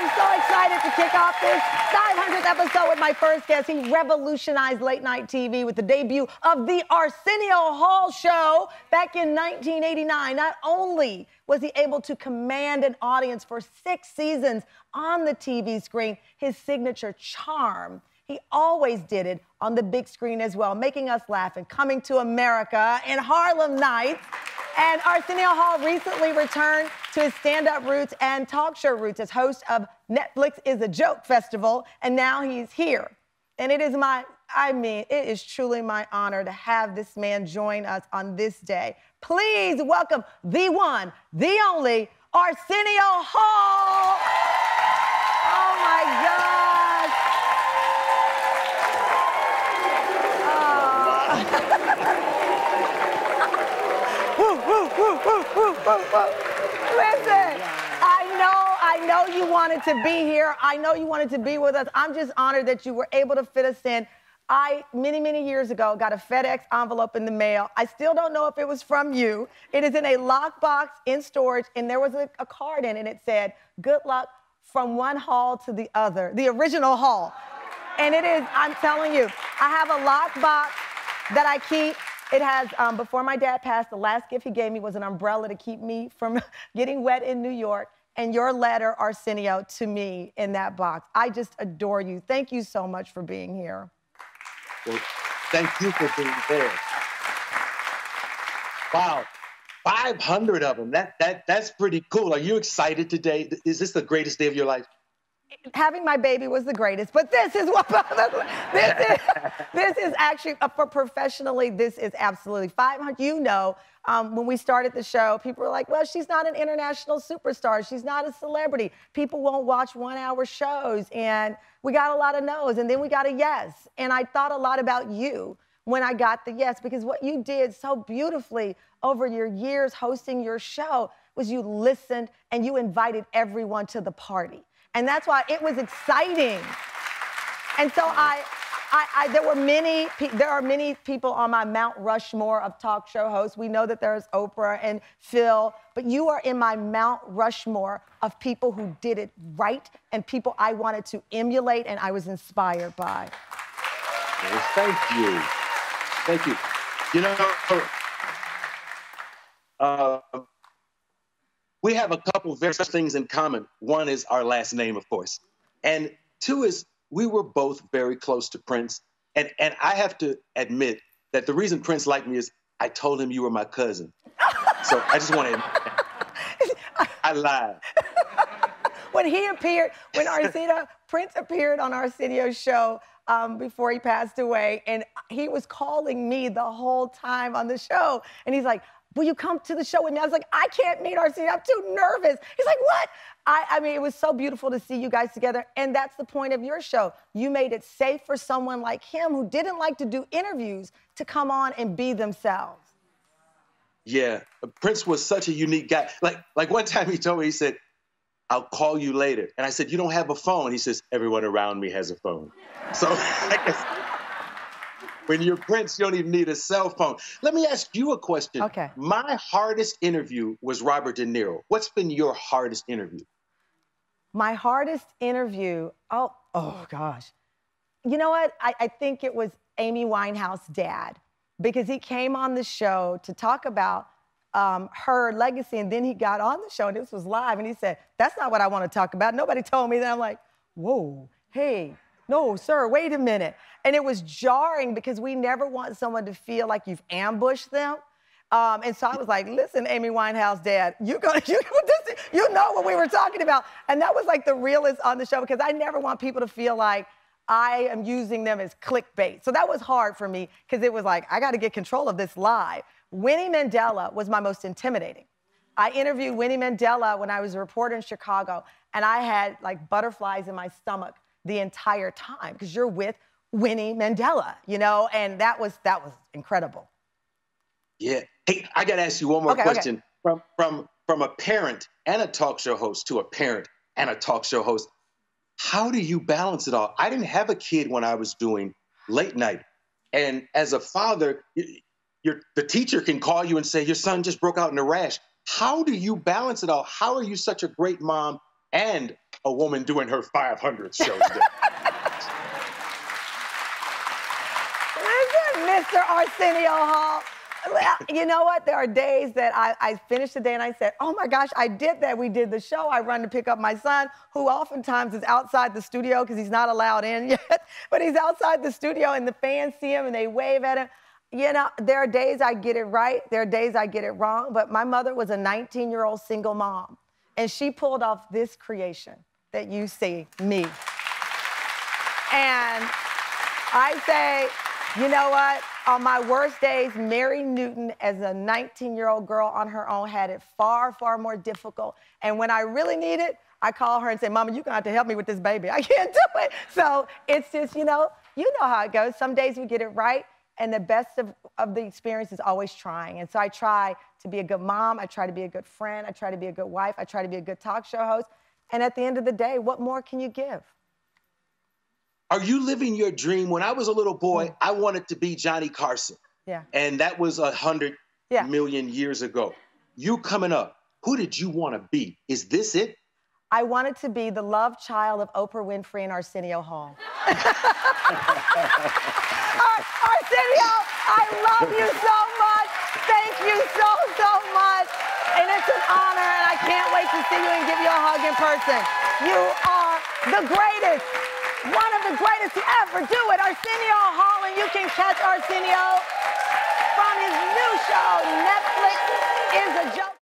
I'm so excited to kick off this 500th episode with my first guest. He revolutionized late-night TV with the debut of the Arsenio Hall show back in 1989. Not only was he able to command an audience for 6 seasons on the TV screen, his signature charm, he always did it on the big screen as well, making us laugh and coming to America in Harlem Nights. And Arsenio Hall recently returned to his stand-up roots and talk show roots as host of Netflix is a Joke Festival, and now he's here. And it is it is truly my honor to have this man join us on this day. Please welcome the one, the only, Arsenio Hall. Oh my gosh. Listen, I know you wanted to be here. I know you wanted to be with us. I'm just honored that you were able to fit us in. I, many years ago, got a FedEx envelope in the mail. I still don't know if it was from you. It is in a lockbox in storage, and there was a card in it, and it said, "Good luck from one hall to the other," the original hall. And it is, I'm telling you, I have a lockbox that I keep. It has, before my dad passed, the last gift he gave me was an umbrella to keep me from getting wet in New York. And your letter, Arsenio, to me in that box. I just adore you. Thank you so much for being here. Well, thank you for being there. Wow, 500 of them. That's pretty cool. Are you excited today? Is this the greatest day of your life? Having my baby was the greatest, but this is what this is actually for professionally. This is absolutely 500. You know, when we started the show, people were like, "Well, she's not an international superstar. She's not a celebrity. People won't watch 1-hour shows." And we got a lot of no's, and then we got a yes. And I thought a lot about you when I got the yes, because what you did so beautifully over your years hosting your show was you listened and you invited everyone to the party. And that's why it was exciting. And so there are many people on my Mount Rushmore of talk show hosts. We know that there's Oprah and Phil, but you are in my Mount Rushmore of people who did it right and people I wanted to emulate and I was inspired by. Well, thank you. Thank you. You know, we have a couple of very things in common. One is our last name, of course. And 2 is we were both very close to Prince. And I have to admit that the reason Prince liked me is I told him you were my cousin. So I just want to admit that. I lied. When Prince appeared on Arsenio's show before he passed away, and he was calling me the whole time on the show. And he's like, "Will you come to the show with me?" I was like, "I can't meet Arsenio. I'm too nervous." He's like, "What?" I mean, it was so beautiful to see you guys together. And that's the point of your show. You made it safe for someone like him who didn't like to do interviews to come on and be themselves. Yeah, Prince was such a unique guy. Like one time he told me, he said, "I'll call you later." And I said, "You don't have a phone." He says, "Everyone around me has a phone." So I guess when you're Prince, you don't even need a cell phone. Let me ask you a question. Okay. My hardest interview was Robert De Niro. What's been your hardest interview? My hardest interview, oh gosh. You know what? I think it was Amy Winehouse's dad, because he came on the show to talk about her legacy, and then he got on the show, and this was live, and he said, "That's not what I want to talk about. Nobody told me that." I'm like, whoa, hey. No, sir, wait a minute. And it was jarring because we never want someone to feel like you've ambushed them. And so I was like, "Listen, Amy Winehouse, Dad, you know what we were talking about." And that was like the realest on the show, because I never want people to feel like I am using them as clickbait. So that was hard for me, because it was like, I got to get control of this live. Winnie Mandela was my most intimidating. I interviewed Winnie Mandela when I was a reporter in Chicago, and I had like butterflies in my stomach the entire time, because you're with Winnie Mandela, you know, and that was incredible. Yeah. Hey, I got to ask you one more question. Okay. From a parent and a talk show host to a parent and a talk show host, how do you balance it all? I didn't have a kid when I was doing late night. And as a father, the teacher can call you and say, "Your son just broke out in a rash." How do you balance it all? How are you such a great mom and a woman doing her 500th show today. Listen, Mr. Arsenio Hall. You know what? There are days that I finish the day and I said, oh my gosh, I did that. We did the show. I run to pick up my son, who oftentimes is outside the studio because he's not allowed in yet. But he's outside the studio and the fans see him and they wave at him. You know, there are days I get it right. There are days I get it wrong. But my mother was a 19-year-old single mom. And she pulled off this creation that you see, me. And I say, you know what? On my worst days, Mary Newton, as a 19-year-old girl on her own, had it far, far more difficult. And when I really need it, I call her and say, Mama, you're gonna have to help me with this baby. I can't do it. So it's just, you know how it goes. Some days we get it right, and the best of the experience is always trying. And so I try to be a good mom. I try to be a good friend. I try to be a good wife. I try to be a good talk show host. And at the end of the day, what more can you give? Are you living your dream? When I was a little boy, I wanted to be Johnny Carson. Yeah. And that was 100 million years ago. You coming up, who did you want to be? Is this it? I wanted to be the love child of Oprah Winfrey and Arsenio Hall. Arsenio, I love you so much. Thank you so, so much. And it's an honor, and I can't wait to see you and give you a hug in person. You are the greatest. One of the greatest to ever do it, Arsenio Hall, and you can catch Arsenio from his new show, Netflix is a Joke.